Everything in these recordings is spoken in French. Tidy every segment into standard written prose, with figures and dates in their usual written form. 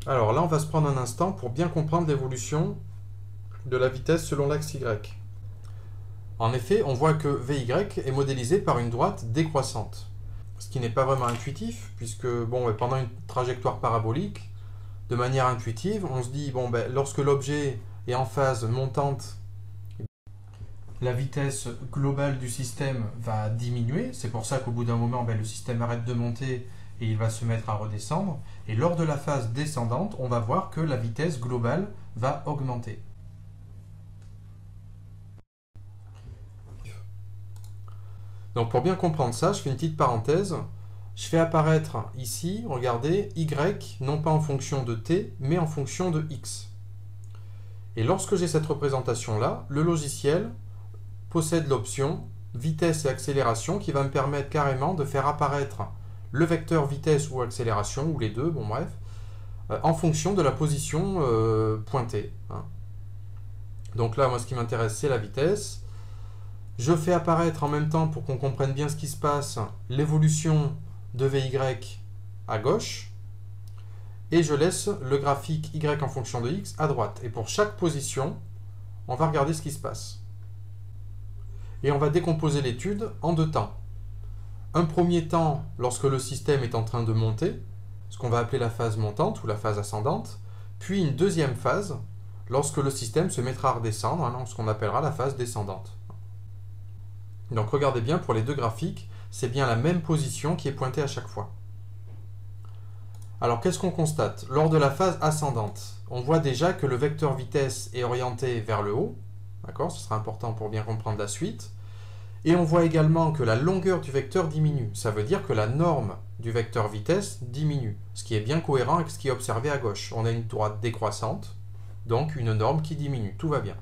Alors là, on va se prendre un instant pour bien comprendre l'évolution de la vitesse selon l'axe Y. En effet, on voit que VY est modélisé par une droite décroissante, ce qui n'est pas vraiment intuitif, puisque pendant une trajectoire parabolique, de manière intuitive, on se dit, lorsque l'objet est en phase montante, la vitesse globale du système va diminuer. C'est pour ça qu'au bout d'un moment, le système arrête de monter et il va se mettre à redescendre. Et lors de la phase descendante, on va voir que la vitesse globale va augmenter. Donc pour bien comprendre ça, je fais une petite parenthèse. Je fais apparaître ici, regardez, Y, non pas en fonction de t, mais en fonction de x. Et lorsque j'ai cette représentation-là, le logiciel possède l'option vitesse et accélération qui va me permettre carrément de faire apparaître le vecteur vitesse ou accélération, ou les deux, en fonction de la position pointée. Donc là, moi, ce qui m'intéresse, c'est la vitesse. Je fais apparaître en même temps, pour qu'on comprenne bien ce qui se passe, l'évolution de VY à gauche, et je laisse le graphique Y en fonction de X à droite. Et pour chaque position, on va regarder ce qui se passe. Et on va décomposer l'étude en deux temps. Un premier temps, lorsque le système est en train de monter, ce qu'on va appeler la phase montante ou la phase ascendante, puis une deuxième phase, lorsque le système se mettra à redescendre, ce qu'on appellera la phase descendante. Donc regardez bien, pour les deux graphiques, c'est bien la même position qui est pointée à chaque fois. Alors qu'est-ce qu'on constate? Lors de la phase ascendante, on voit déjà que le vecteur vitesse est orienté vers le haut. D'accord? Ce sera important pour bien comprendre la suite. Et on voit également que la longueur du vecteur diminue. Ça veut dire que la norme du vecteur vitesse diminue, ce qui est bien cohérent avec ce qui est observé à gauche. On a une droite décroissante, donc une norme qui diminue. Tout va bien.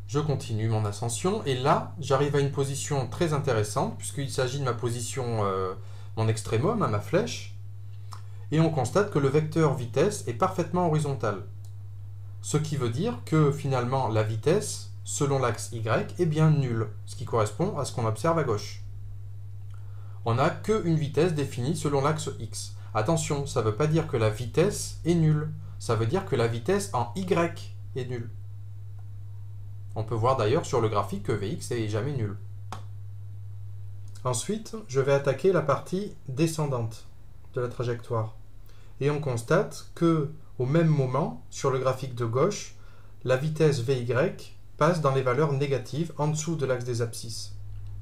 Je continue mon ascension, et là, j'arrive à une position très intéressante, puisqu'il s'agit de ma position, mon extrémum, ma flèche, et on constate que le vecteur vitesse est parfaitement horizontal. Ce qui veut dire que finalement, la vitesse, selon l'axe Y, est bien nulle, ce qui correspond à ce qu'on observe à gauche. On n'a qu'une vitesse définie selon l'axe X. Attention, ça ne veut pas dire que la vitesse est nulle, ça veut dire que la vitesse en Y est nulle. On peut voir d'ailleurs sur le graphique que Vx n'est jamais nul. Ensuite, je vais attaquer la partie descendante de la trajectoire. Et on constate que, au même moment, sur le graphique de gauche, la vitesse Vy passe dans les valeurs négatives en dessous de l'axe des abscisses.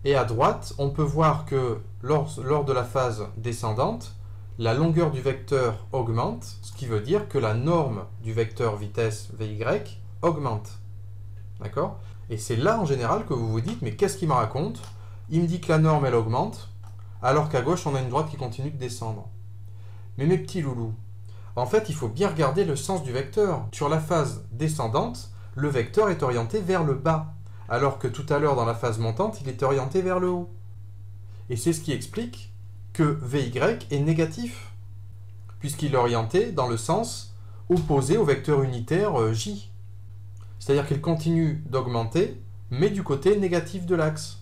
Et à droite, on peut voir que lors de la phase descendante, la longueur du vecteur augmente, ce qui veut dire que la norme du vecteur vitesse Vy augmente. D'accord? Et c'est là, en général, que vous vous dites, mais qu'est-ce qu'il me raconte? Il me dit que la norme, elle augmente, alors qu'à gauche, on a une droite qui continue de descendre. Mais mes petits loulous, en fait, il faut bien regarder le sens du vecteur. Sur la phase descendante, le vecteur est orienté vers le bas, alors que tout à l'heure, dans la phase montante, il est orienté vers le haut. Et c'est ce qui explique que Vy est négatif, puisqu'il est orienté dans le sens opposé au vecteur unitaire J. C'est-à-dire qu'il continue d'augmenter, mais du côté négatif de l'axe.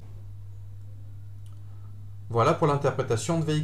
Voilà pour l'interprétation de Vy.